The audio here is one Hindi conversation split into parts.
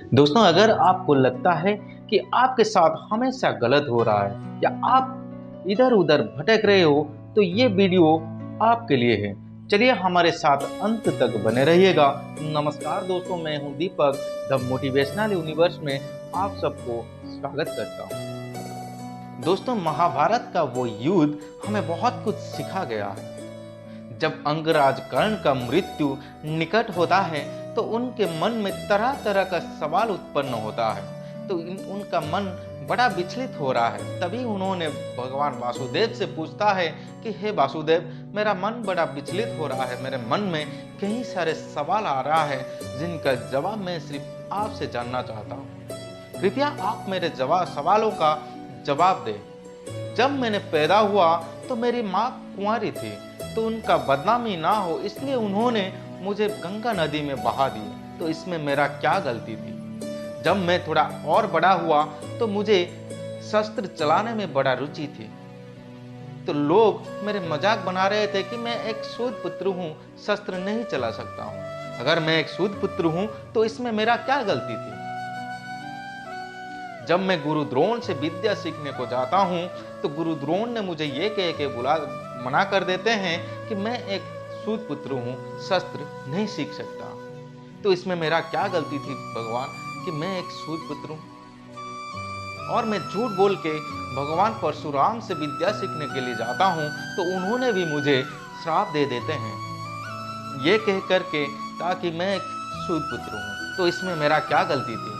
दोस्तों, अगर आपको लगता है कि आपके साथ हमेशा गलत हो रहा है या आप इधर उधर भटक रहे हो, तो ये वीडियो आपके लिए है। चलिए हमारे साथ अंत तक बने रहिएगा। नमस्कार दोस्तों, मैं हूं दीपक, द मोटिवेशनल यूनिवर्स में आप सबको स्वागत करता हूं। दोस्तों, महाभारत का वो युद्ध हमें बहुत कुछ सिखा गया है। जब अंगराज कर्ण का मृत्यु निकट होता है तो उनके मन में तरह तरह का सवाल उत्पन्न होता है। तो उनका मन बड़ा विचलित हो रहा है। तभी उन्होंने भगवान वासुदेव से पूछता है कि हे वासुदेव, मेरा मन बड़ा विचलित हो रहा है, मेरे मन में कई सारे सवाल आ रहा है जिनका जवाब मैं सिर्फ आपसे जानना चाहता हूँ। कृपया आप मेरे सवालों का जवाब दें। जब मैंने पैदा हुआ तो मेरी माँ कुंवारी थी, तो उनका बदनामी ना हो इसलिए उन्होंने मुझे गंगा नदी में बहा दिया। तो इसमें मेरा क्या गलती थी? जब मैं थोड़ा और बड़ा हुआ तो मुझे शस्त्र चलाने में बड़ा रुचि थी, तो लोग मेरे मजाक बना रहे थे कि मैं एक सूद पुत्र हूँ, शस्त्र नहीं चला सकता हूँ। अगर मैं एक सूद पुत्र हूँ तो इसमें मेरा क्या गलती थी? जब मैं गुरु द्रोण से विद्या सीखने को जाता हूँ तो गुरु द्रोण ने मुझे ये कह के मना कर देते हैं कि मैं एक सूद पुत्र हूँ, शस्त्र नहीं सीख सकता। तो इसमें मेरा क्या गलती थी भगवान कि मैं एक सूद पुत्र हूँ? और मैं झूठ बोल के भगवान परशुराम से विद्या सीखने के लिए जाता हूँ तो उन्होंने भी मुझे श्राप दे देते हैं ये कह करके ताकि मैं एक सूद पुत्र हूँ। तो इसमें मेरा क्या गलती थी?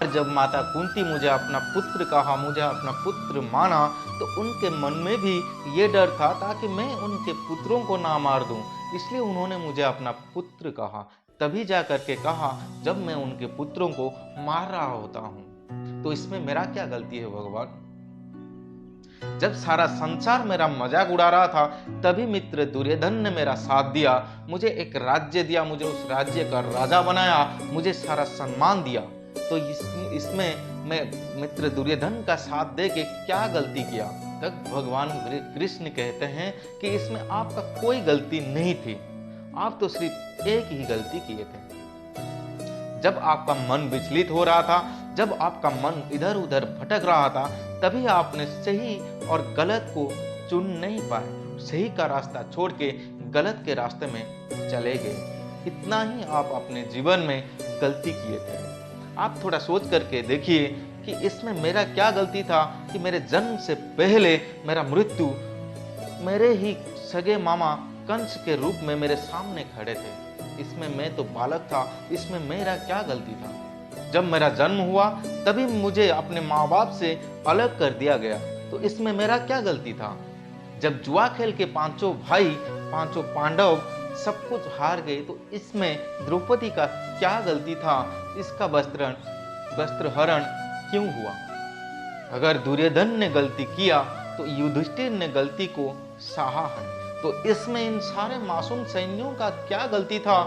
जब माता कुंती मुझे अपना पुत्र कहा, मुझे अपना पुत्र माना, तो उनके मन में भी ये डर था ताकि मैं उनके पुत्रों को ना मार दूं, इसलिए उन्होंने मुझे अपना पुत्र कहा। तभी जा करके कहा जब मैं उनके पुत्रों को मार रहा होता हूं। तो इसमें मेरा क्या गलती है भगवान? जब सारा संसार मेरा मजाक उड़ा रहा था तभी मित्र दुर्योधन ने मेरा साथ दिया, मुझे एक राज्य दिया, मुझे उस राज्य का राजा बनाया, मुझे सारा सम्मान दिया। तो इसमें मैं मित्र दुर्योधन का साथ दे के क्या गलती किया? तब भगवान कृष्ण कहते हैं कि इसमें आपका कोई गलती नहीं थी, आप तो सिर्फ एक ही गलती किए थे। जब आपका मन विचलित हो रहा था, जब आपका मन इधर उधर भटक रहा था, तभी आपने सही और गलत को चुन नहीं पाए, सही का रास्ता छोड़ के गलत के रास्ते में चले गए। इतना ही आप अपने जीवन में गलती किए थे। आप थोड़ा सोच करके देखिए कि इसमें मेरा क्या गलती था कि मेरे जन्म से पहले मेरा मृत्यु मेरे ही सगे मामा कंस के रूप में मेरे सामने खड़े थे। इसमें मैं तो बालक था, इसमें मेरा क्या गलती था? जब मेरा जन्म हुआ तभी मुझे अपने माँ बाप से अलग कर दिया गया, तो इसमें मेरा क्या गलती था? जब जुआ खेल के पांचों भाई, पांचों पांडव सब कुछ हार गए, तो इसमें द्रौपदी का क्या गलती था? इसका वस्त्र हरण क्यों हुआ? अगर दुर्योधन ने गलती किया तो युधिष्ठिर ने गलती को सहा है, तो इसमें इन सारे मासूम सैनिकों का क्या गलती था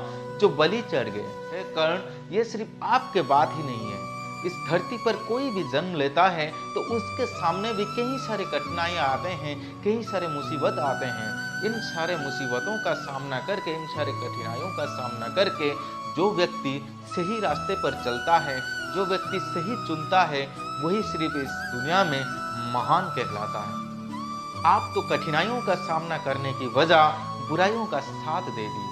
जो बलि चढ़ गए? कर्ण, ये सिर्फ आपके बात ही नहीं है। इस धरती पर कोई भी जन्म लेता है तो उसके सामने भी कई सारे कठिनाइयां आते हैं, कई सारे मुसीबत आते हैं। इन सारे मुसीबतों का सामना करके, इन सारे कठिनाइयों का सामना करके जो व्यक्ति सही रास्ते पर चलता है, जो व्यक्ति सही चुनता है, वही सिर्फ इस दुनिया में महान कहलाता है। आप तो कठिनाइयों का सामना करने की वजह बुराइयों का साथ दे दी।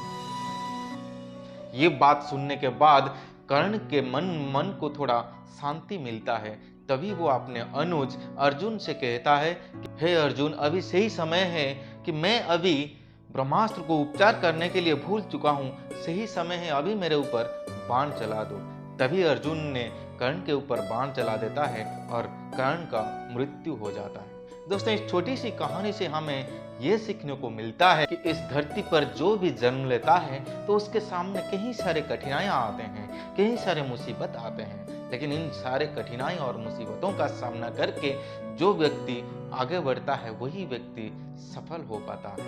ये बात सुनने के बाद कर्ण के मन को थोड़ा शांति मिलता है। तभी वो अपने अनुज अर्जुन से कहता है कि हे अर्जुन, अभी सही समय है कि मैं अभी ब्रह्मास्त्र को उपचार करने के लिए भूल चुका हूँ, सही समय है, अभी मेरे ऊपर बाण चला दो। तभी अर्जुन ने कर्ण के ऊपर बाण चला देता है और कर्ण का मृत्यु हो जाता है। दोस्तों, इस छोटी सी कहानी से हमें ये सीखने को मिलता है कि इस धरती पर जो भी जन्म लेता है तो उसके सामने कई सारे कठिनाइयां आते हैं, कई सारे मुसीबत आते हैं, लेकिन इन सारे कठिनाई और मुसीबतों का सामना करके जो व्यक्ति आगे बढ़ता है वही व्यक्ति सफल हो पाता है।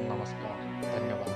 नमस्कार, धन्यवाद।